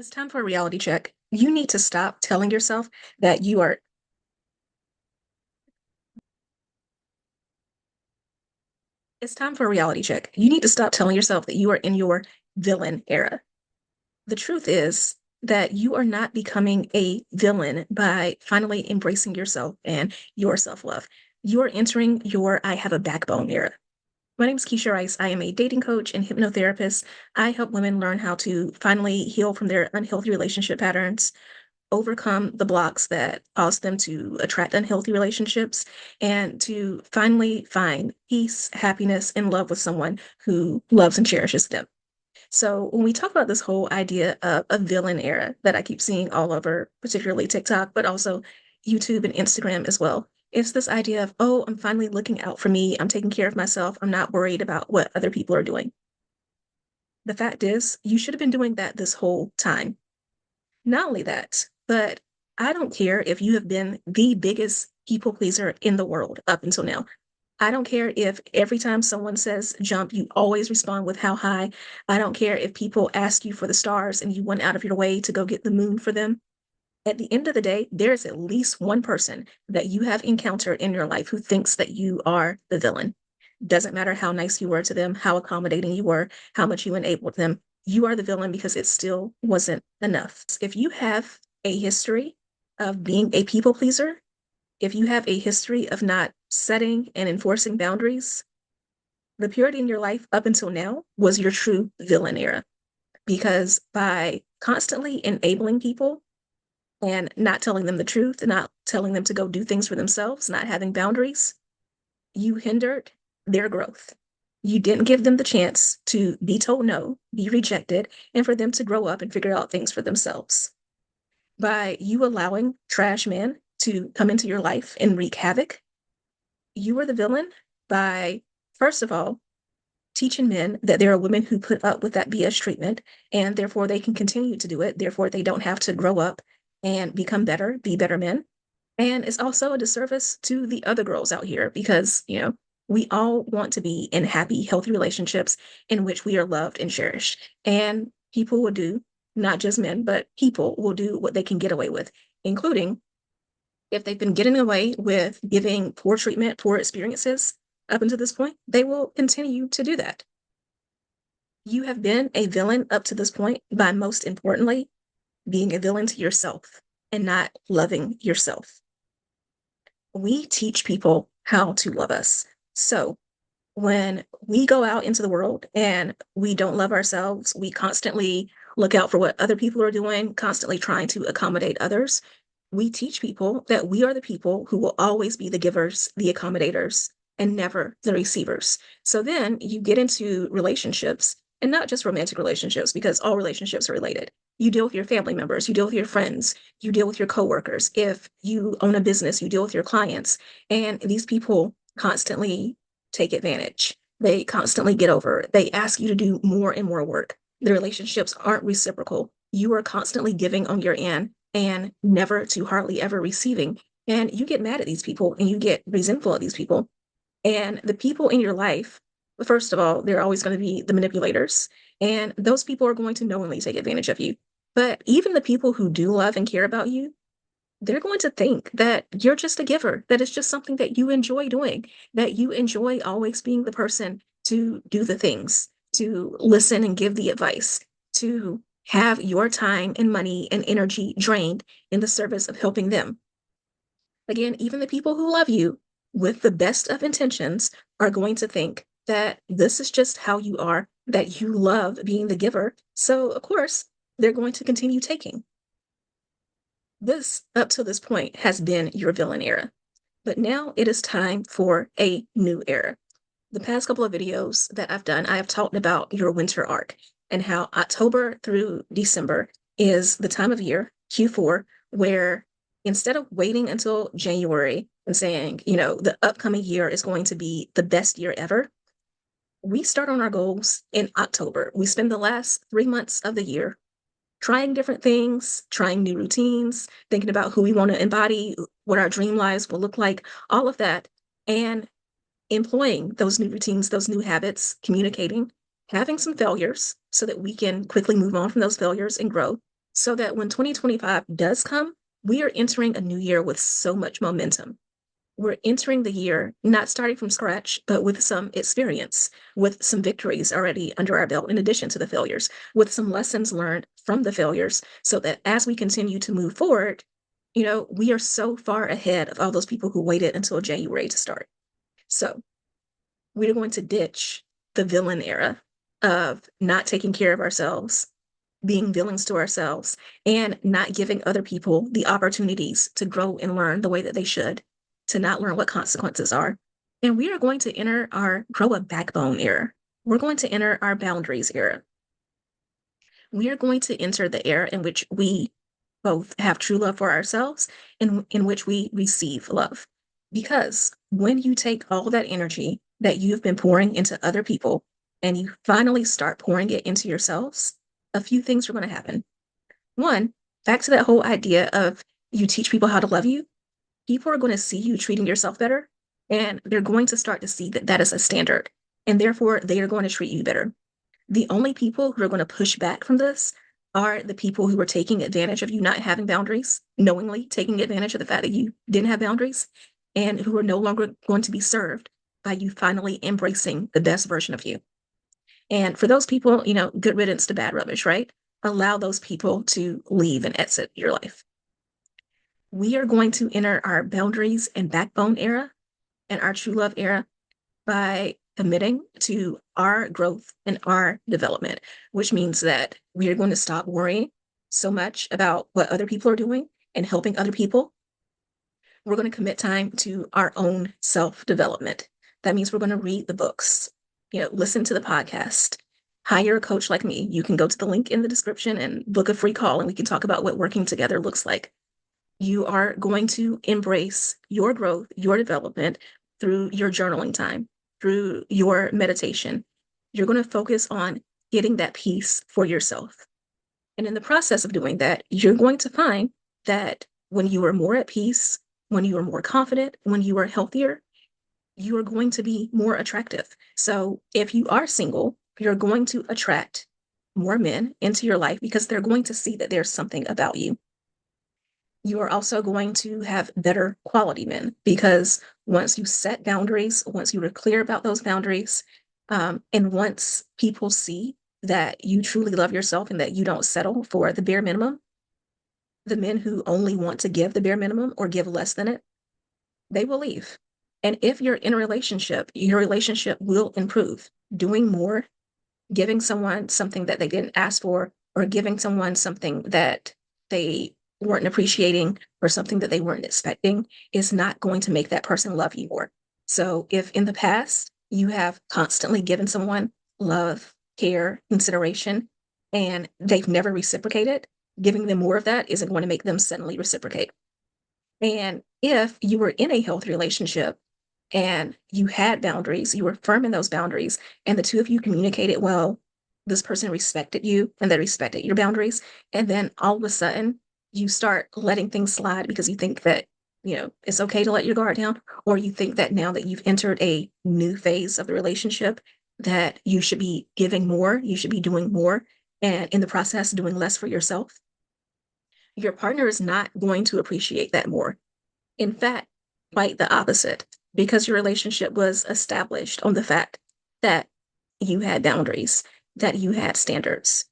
It's time for a reality check. You need to stop telling yourself that you are. It's time for a reality check. You need to stop telling yourself that you are in your villain era. The truth is that you are not becoming a villain by finally embracing yourself and your self love. You are entering your I have a backbone era. My name is Keisha Rice. I am a dating coach and hypnotherapist. I help women learn how to finally heal from their unhealthy relationship patterns, overcome the blocks that cause them to attract unhealthy relationships, and to finally find peace, happiness, and love with someone who loves and cherishes them. So when we talk about this whole idea of a villain era that I keep seeing all over, particularly TikTok, but also YouTube and Instagram as well, it's this idea of, oh, I'm finally looking out for me. I'm taking care of myself. I'm not worried about what other people are doing. The fact is, you should have been doing that this whole time. Not only that, but I don't care if you have been the biggest people pleaser in the world up until now. I don't care if every time someone says jump, you always respond with how high. I don't care if people ask you for the stars and you went out of your way to go get the moon for them. At the end of the day, there's at least one person that you have encountered in your life who thinks that you are the villain. Doesn't matter how nice you were to them, how accommodating you were, how much you enabled them. You are the villain because it still wasn't enough. If you have a history of being a people pleaser, if you have a history of not setting and enforcing boundaries, the purity in your life up until now was your true villain era. Because by constantly enabling people and not telling them the truth, not telling them to go do things for themselves, not having boundaries, you hindered their growth. You didn't give them the chance to be told no, be rejected, and for them to grow up and figure out things for themselves. By you allowing trash men to come into your life and wreak havoc, you were the villain by, first of all, teaching men that there are women who put up with that BS treatment and therefore they can continue to do it. Therefore, they don't have to grow up and become better, be better men. And it's also a disservice to the other girls out here because, we all want to be in happy, healthy relationships in which we are loved and cherished. And people will do, not just men, but people will do what they can get away with, including if they've been getting away with giving poor treatment, poor experiences up until this point, they will continue to do that. You have been a villain up to this point by most importantly, being a villain to yourself and not loving yourself. We teach people how to love us. So when we go out into the world and we don't love ourselves, we constantly look out for what other people are doing, constantly trying to accommodate others. We teach people that we are the people who will always be the givers, the accommodators, and never the receivers. So then you get into relationships, and not just romantic relationships, because all relationships are related. You deal with your family members, you deal with your friends, you deal with your coworkers. If you own a business, you deal with your clients. And these people constantly take advantage. They constantly get over. They ask you to do more and more work. The relationships aren't reciprocal. You are constantly giving on your end and never to hardly ever receiving. And you get mad at these people and you get resentful of these people. And the people in your life, first of all, they're always going to be the manipulators. And those people are going to knowingly take advantage of you. But even the people who do love and care about you, they're going to think that you're just a giver, that it's just something that you enjoy doing, that you enjoy always being the person to do the things, to listen and give the advice, to have your time and money and energy drained in the service of helping them. Again, even the people who love you with the best of intentions are going to think that this is just how you are, that you love being the giver. So, of course, they're going to continue taking. This, up to this point, has been your villain era. But now it is time for a new era. The past couple of videos that I've done, I have talked about your winter arc and how October through December is the time of year, Q4, where instead of waiting until January and saying, the upcoming year is going to be the best year ever, we start on our goals in October. We spend the last 3 months of the year trying different things, trying new routines, thinking about who we want to embody, what our dream lives will look like, all of that, and employing those new routines, those new habits, communicating, having some failures so that we can quickly move on from those failures and grow. so that when 2025 does come, we are entering a new year with so much momentum. We're entering the year not starting from scratch, but with some experience, with some victories already under our belt, in addition to the failures, with some lessons learned from the failures, so that as we continue to move forward, we are so far ahead of all those people who waited until January to start. So we're going to ditch the villain era of not taking care of ourselves, being villains to ourselves, and not giving other people the opportunities to grow and learn the way that they should, to not learn what consequences are. And we are going to enter our grow a backbone era. We're going to enter our boundaries era. We are going to enter the era in which we both have true love for ourselves and in which we receive love. Because when you take all that energy that you've been pouring into other people and you finally start pouring it into yourselves, a few things are going to happen. One, back to that whole idea of you teach people how to love you, people are going to see you treating yourself better, and they're going to start to see that that is a standard, and therefore they are going to treat you better. The only people who are going to push back from this are the people who are taking advantage of you not having boundaries, knowingly taking advantage of the fact that you didn't have boundaries, and who are no longer going to be served by you finally embracing the best version of you. And for those people, good riddance to bad rubbish, right? Allow those people to leave and exit your life. We are going to enter our boundaries and backbone era and our true love era by committing to our growth and our development, which means that we are going to stop worrying so much about what other people are doing and helping other people. We're going to commit time to our own self-development. That means we're going to read the books, listen to the podcast, hire a coach like me. You can go to the link in the description and book a free call, and we can talk about what working together looks like. You are going to embrace your growth, your development through your journaling time, through your meditation. You're going to focus on getting that peace for yourself. And in the process of doing that, you're going to find that when you are more at peace, when you are more confident, when you are healthier, you are going to be more attractive. So if you are single, you're going to attract more men into your life because they're going to see that there's something about you. You are also going to have better quality men because once you set boundaries, once you are clear about those boundaries, and once people see that you truly love yourself and that you don't settle for the bare minimum, the men who only want to give the bare minimum or give less than it, they will leave. And if you're in a relationship, your relationship will improve. Doing more, giving someone something that they didn't ask for, or giving someone something that they weren't appreciating or something that they weren't expecting is not going to make that person love you more. So if in the past you have constantly given someone love, care, consideration, and they've never reciprocated, giving them more of that isn't going to make them suddenly reciprocate. And if you were in a healthy relationship and you had boundaries, you were firm in those boundaries, and the two of you communicated well, this person respected you and they respected your boundaries. And then all of a sudden, you start letting things slide because you think that, it's okay to let your guard down, or you think that now that you've entered a new phase of the relationship, that you should be giving more, you should be doing more, and in the process, doing less for yourself. Your partner is not going to appreciate that more. In fact, quite the opposite, because your relationship was established on the fact that you had boundaries, that you had standards.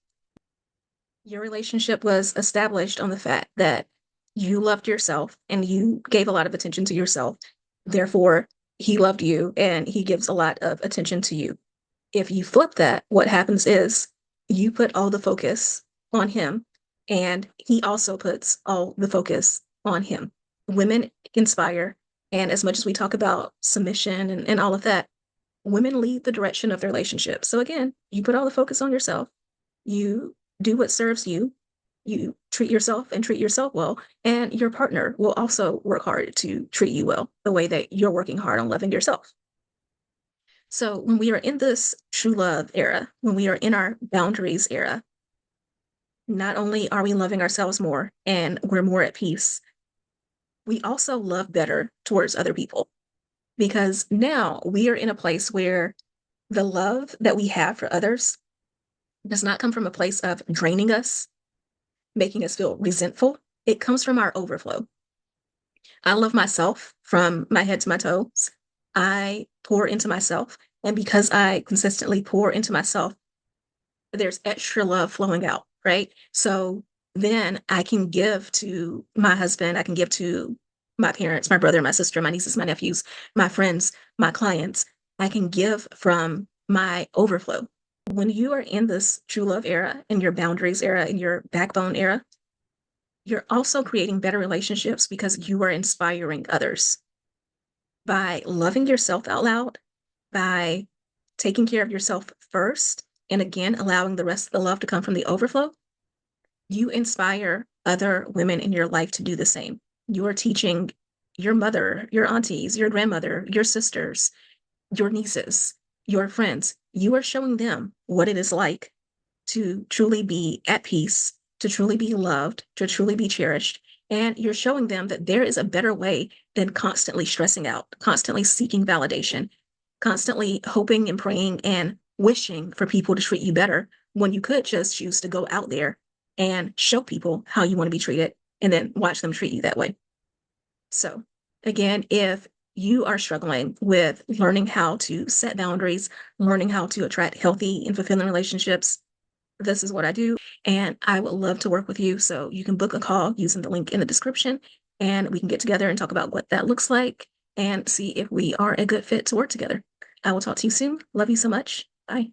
Your relationship was established on the fact that you loved yourself and you gave a lot of attention to yourself. Therefore, he loved you and he gives a lot of attention to you. If you flip that, what happens is you put all the focus on him and he also puts all the focus on him. Women inspire. And as much as we talk about submission and all of that, women lead the direction of the relationship. So again, you put all the focus on yourself. You do what serves you. You treat yourself and treat yourself well. And your partner will also work hard to treat you well, the way that you're working hard on loving yourself. So when we are in this true love era, when we are in our boundaries era, not only are we loving ourselves more and we're more at peace, we also love better towards other people because now we are in a place where the love that we have for others does not come from a place of draining us. making us feel resentful. It comes from our overflow. I love myself from my head to my toes. I pour into myself. And because I consistently pour into myself, there's extra love flowing out, right? So then I can give to my husband, I can give to my parents, my brother, my sister, my nieces, my nephews, my friends, my clients. I can give from my overflow. When you are in this true love era, in your boundaries era, in your backbone era, you're also creating better relationships because you are inspiring others by loving yourself out loud, by taking care of yourself first, and again, allowing the rest of the love to come from the overflow. You inspire other women in your life to do the same. You are teaching your mother, your aunties, your grandmother, your sisters, your nieces, your friends. You are showing them what it is like to truly be at peace, to truly be loved, to truly be cherished. And you're showing them that there is a better way than constantly stressing out, constantly seeking validation, constantly hoping and praying and wishing for people to treat you better when you could just choose to go out there and show people how you want to be treated and then watch them treat you that way. So, again, if you are struggling with learning how to set boundaries, learning how to attract healthy and fulfilling relationships, this is what I do. And I would love to work with you. So you can book a call using the link in the description, and we can get together and talk about what that looks like and see if we are a good fit to work together. I will talk to you soon. Love you so much. Bye.